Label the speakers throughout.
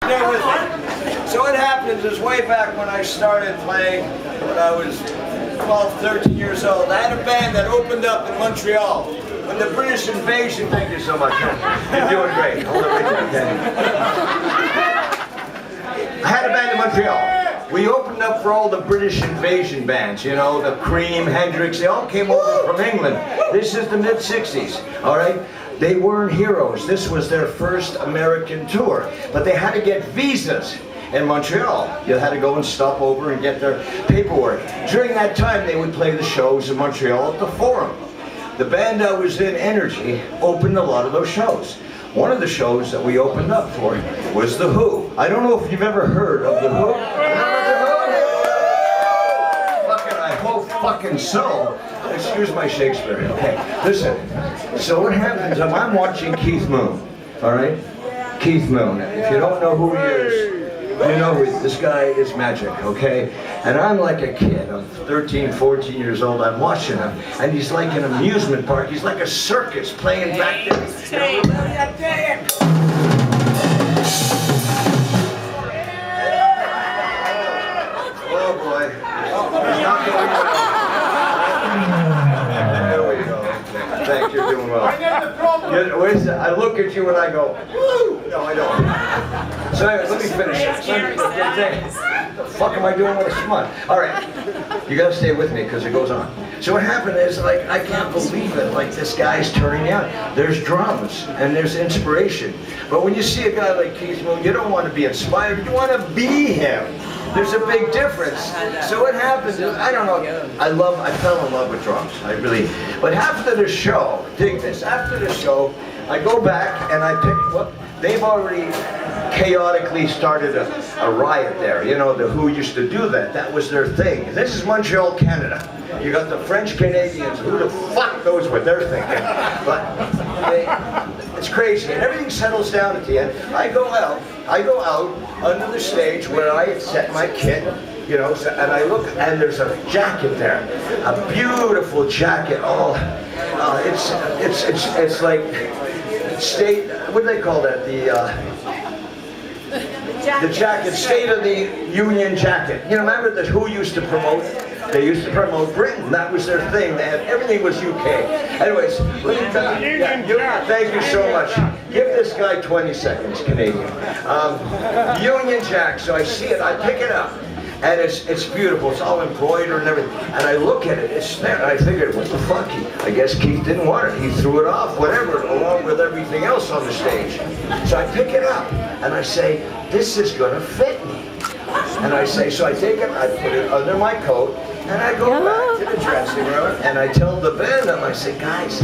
Speaker 1: There with me. So what happens is way back when I started playing, when I was 12, 13 years old, I had a band that opened up in Montreal. When the British invasion, thank you so much. You're doing great. Hold it right there. I had a band in Montreal. We opened up for all the British invasion bands, you know, the Cream, Hendrix, they all came over from England. This is the mid-60s, all right? They weren't heroes. This was their first American tour, but they had to get visas in Montreal. You had to go and stop over and get their paperwork. During that time, they would play the shows in Montreal at the Forum. The band I was in, Energy, opened a lot of those shows. One of the shows that we opened up for was The Who. I don't know if you've ever heard of The Who. Fucking so. Excuse my Shakespeare. Okay, listen. So what happens? I'm watching Keith Moon. All right, Keith Moon. If you don't know who he is, you know this guy is magic. Okay, and I'm like a kid. I'm 13, 14 years old. I'm watching him, and he's like an amusement park. He's like a circus playing back there. Oh boy. He's not going well. There we go. Thanks, you're doing well. I look at you and I go, woo! No, I don't. So anyway, let me finish it. The fuck am I doing with a smut? All right, you gotta stay with me because it goes on. So what happened is, like, I can't believe it. Like, this guy's turning out. There's drums and there's inspiration. But when you see a guy like Keith Moon, you don't want to be inspired. You want to be him. There's a big difference. So what happens is, I don't know, I fell in love with drums, I really, but after the show, dig this, after the show, I go back and I pick, well, they've already chaotically started a riot there. You know, the Who used to do that, that was their thing. This is Montreal, Canada. You got the French Canadians, who the fuck knows what they're thinking, but it's crazy, and everything settles down at the end. I go out under the stage where I had set my kit, you know, and I look, and there's a jacket there, a beautiful jacket. Oh, it's like state. What do they call that? The jacket, State of the Union jacket. You know, remember the Who used to promote? They used to promote Britain. That was their thing. They had, everything was UK. Anyways, thank you so much. Give this guy 20 seconds, Canadian. Union Jack. So I see it. I pick it up. And it's beautiful. It's all embroidered and everything. And I look at it. It's there. And I figured, what the fuck? I guess Keith didn't want it. He threw it off, whatever, along with everything else on the stage. So I pick it up. And I say, this is going to fit me. And I say, so I take it, I put it under my coat, and I go back to the dressing room, and I tell the band, I say, guys,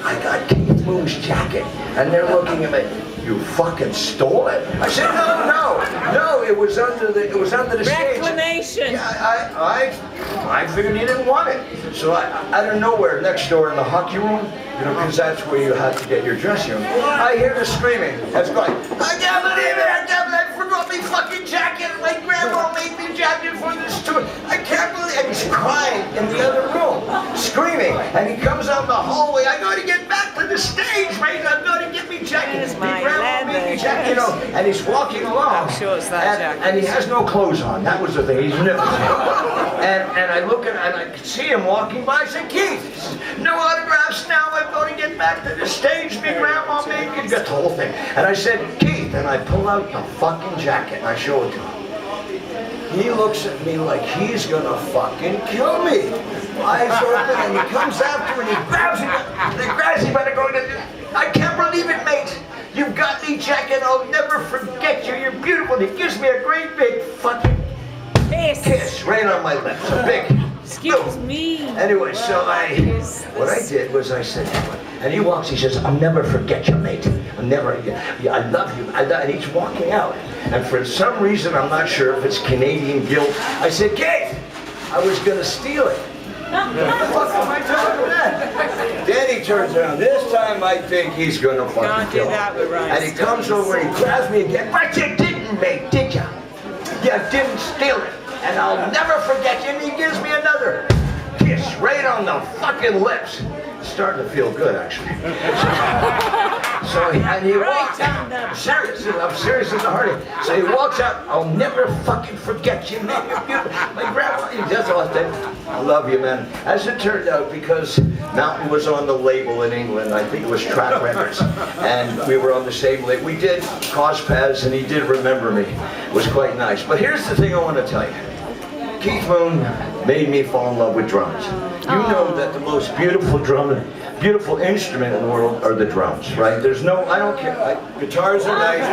Speaker 1: I got Keith Moon's jacket. And they're looking at me, you fucking stole it? I said, no, it was under the stage.
Speaker 2: Reclamation.
Speaker 1: Yeah, I figured he didn't want it. So out of nowhere, next door in the hockey room, you know, because that's where you have to get your dressing room, I hear the screaming. That's going, I can't believe it, I forgot my fucking jacket. My grandma made me jacket for this tour. I can't believe it. And he's crying in the other room, screaming. And he comes out the hallway, I gotta get back to the stage, right? I've got to get me jacket. My grandma made me jacket, you know. And he's walking along.
Speaker 2: How short's that jacket?
Speaker 1: And he has no clothes on. That was the thing. He's nipping. And I look at, and I can see him walking by. I said, Keith, no autographs now. I'm going to get back to the stage. My grandma made me. Got the whole thing. And I said, Keith, and I pull out the fucking jacket and I show it to him. He looks at me like he's gonna fucking kill me. Eyes open, and he comes after and he grabs me by the going. I can't believe it, mate. You've got me jacket. I'll never forget you. You're beautiful. And he gives me a great big fucking kiss right on my lips. A big.
Speaker 2: Excuse me.
Speaker 1: Anyway, so what I did was I said, and he walks, he says, I'll never forget you, mate. I'll never, I love you. And he's walking out. And for some reason, I'm not sure if it's Canadian guilt, I said, Kate, I was going to steal it. What the fuck am I doing with that? Then he turns around. This time I think he's going to fucking kill me. And he comes over and he grabs me again. But you didn't, mate, did you? You didn't steal it. And I'll never forget you. And he gives me another kiss right on the fucking lips. It's starting to feel good, actually. So and he
Speaker 2: Right
Speaker 1: walks
Speaker 2: on the
Speaker 1: out. Serious, I'm serious as a hearty. So he walks out. I'll never fucking forget you, man. You're beautiful. My grandma, he does all that. I love you, man. As it turned out, because Mountain was on the label in England, I think it was Track Records, and we were on the same label. We did cross paths, and he did remember me. It was quite nice. But here's the thing I want to tell you. Keith Moon made me fall in love with drums. You know that the most beautiful instrument in the world are the drums, right? There's no, I don't care. Guitars are nice,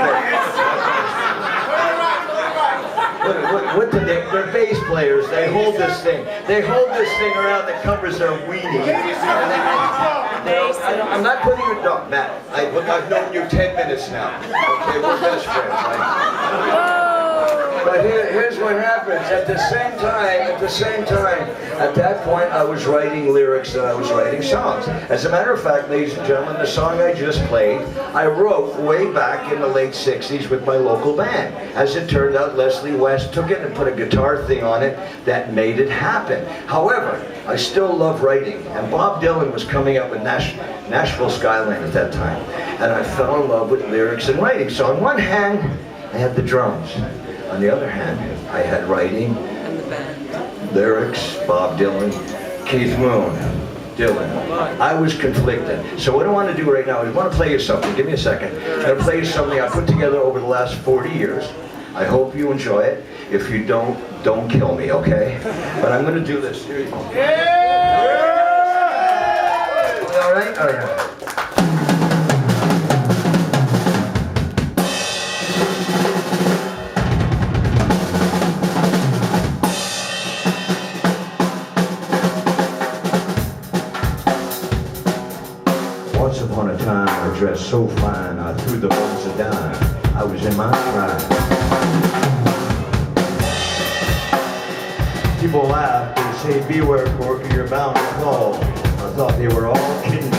Speaker 1: but what do they're bass players. They hold this thing. They hold this thing around that covers their weenie. I'm not putting you down, Matt. I've known you 10 minutes now. Okay, we're best friends, right? But here's what happens. At the same time, at that point, I was writing lyrics and I was writing songs. As a matter of fact, ladies and gentlemen, the song I just played, I wrote way back in the late 60s with my local band. As it turned out, Leslie West took it and put a guitar thing on it that made it happen. However, I still love writing. And Bob Dylan was coming up with Nashville Skyline at that time. And I fell in love with lyrics and writing. So on one hand, I had the drums. On the other hand, I had writing, lyrics, Bob Dylan, Keith Moon, Dylan. I was conflicted. So what I want to do right now is I want to play you something. Give me a second. I'm going to play you something I put together over the last 40 years. I hope you enjoy it. If you don't kill me, okay? But I'm going to do this. Here you go. All right? All right. Once upon a time, I dressed so fine, I threw the bones a dime. I was in my prime. People laugh, they say, beware, Corky, you're bound to fall. I thought they were all kidding.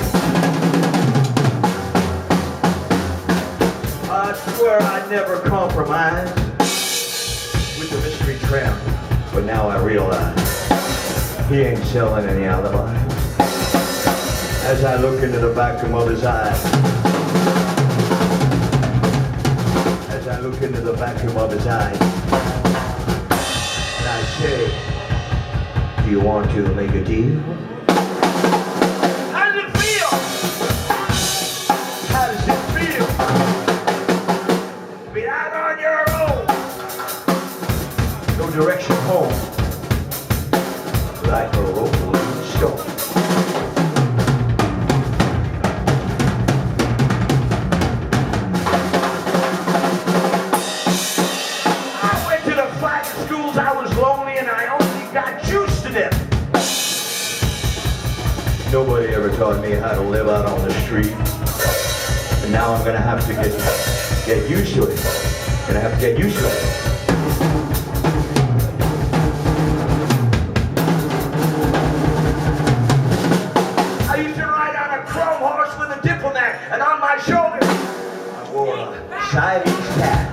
Speaker 1: I swear I'd never compromise with the mystery tramp, but now I realize he ain't selling any alibi. As I look into the back of mother's eyes, as I look into the back of mother's eyes, and I say, do you want to make a deal? How does it feel? How does it feel to be out on your own? No direction home, like a rolling stone. Nobody ever taught me how to live out on the street. And now I'm gonna have to get used to it. Gonna have to get used to it. I used to ride on a chrome horse with a diplomat, and on my shoulder I wore a Chinese hat.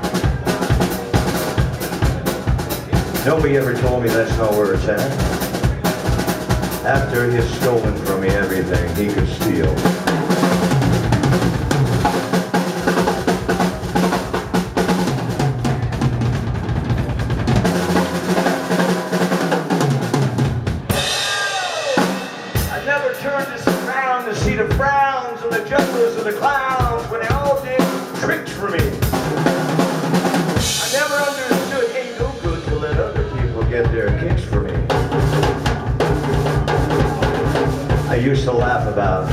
Speaker 1: Nobody ever told me that's not where it's at. After he had stolen from me everything he could steal. I never turned this around to see the frowns of the jugglers and the clowns when they all did tricks for me. I never understood it ain't no good to let other people get their kicks for me. I used to laugh about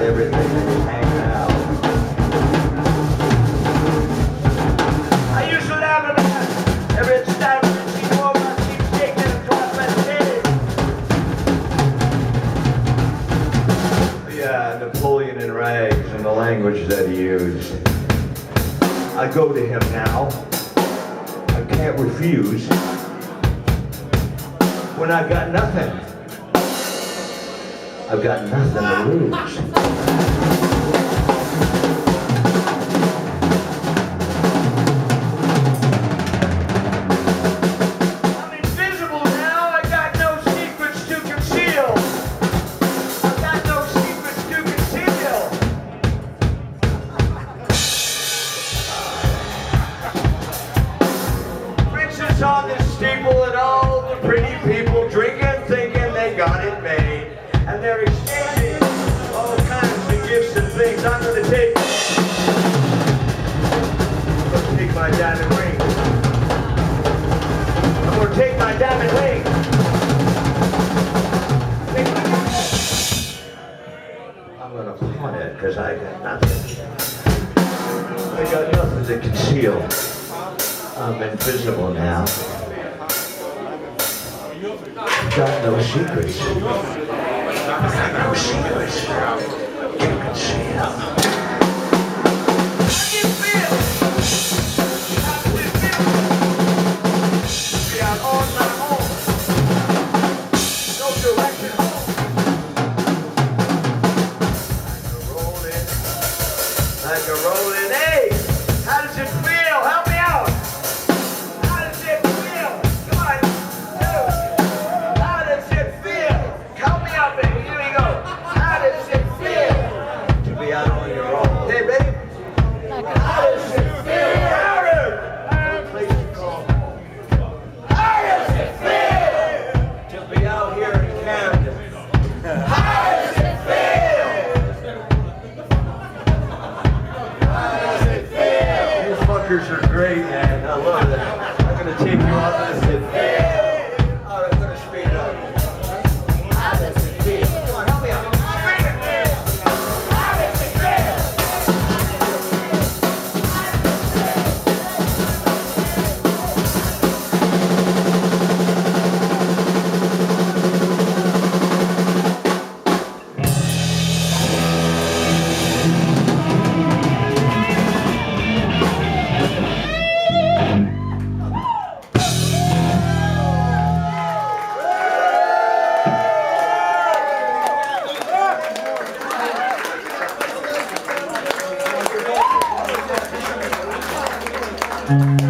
Speaker 1: everything that was hanging out. I used to laugh about every time she wore my teeth shaking across my head. Yeah, Napoleon in rags and the language that he used. I go to him now. I can't refuse. When I've got nothing, I've got nothing to lose. I'm invisible now, I got no secrets to conceal. I've got no my damn it, Laing. I'm gonna pawn it because I got nothing. I got nothing to conceal. I'm invisible now. Got no secrets. No secrets. You can see them. Like a rolling egg. How does it feel? Help me out. How does it feel? Come on. How does it feel? Help me out, baby. Here we go. How does it feel to be out on your own? Hey, baby. How does it feel? Louder. Place to call home. How does it feel to be out here in Camden? How does it feel? These fuckers are great, man. I love it. I'm gonna take you off this. Alright, I'm gonna speed it up. How does it feel? Come on, help me out. How does it